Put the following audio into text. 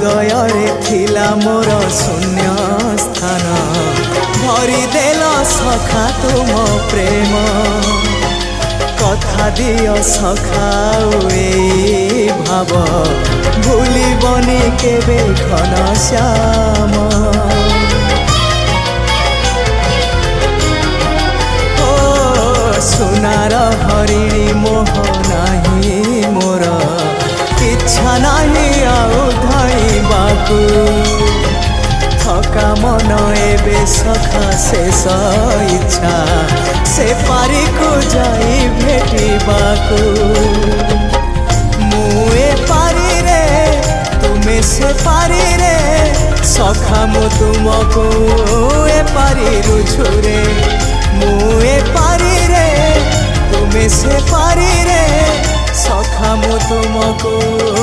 हृदय थिला मोर शून्य स्थान भरी देल सखा तुम प्रेम कथा दियो सखा ए भाव भूलिबनी केबे घन श्याम सुनार हरिणी मोह नाही मोर इच्छा नहीं आउ धाइबाकू थका मन एबे सखा शेष इच्छा से पारी को जाई भेटिबाकू मुए पारी रे तुमे से पारी रे सखा मु तुमको ए पारी रुझुरे मुए पारी रे तुमे से पारी रे सखा मु तुमको।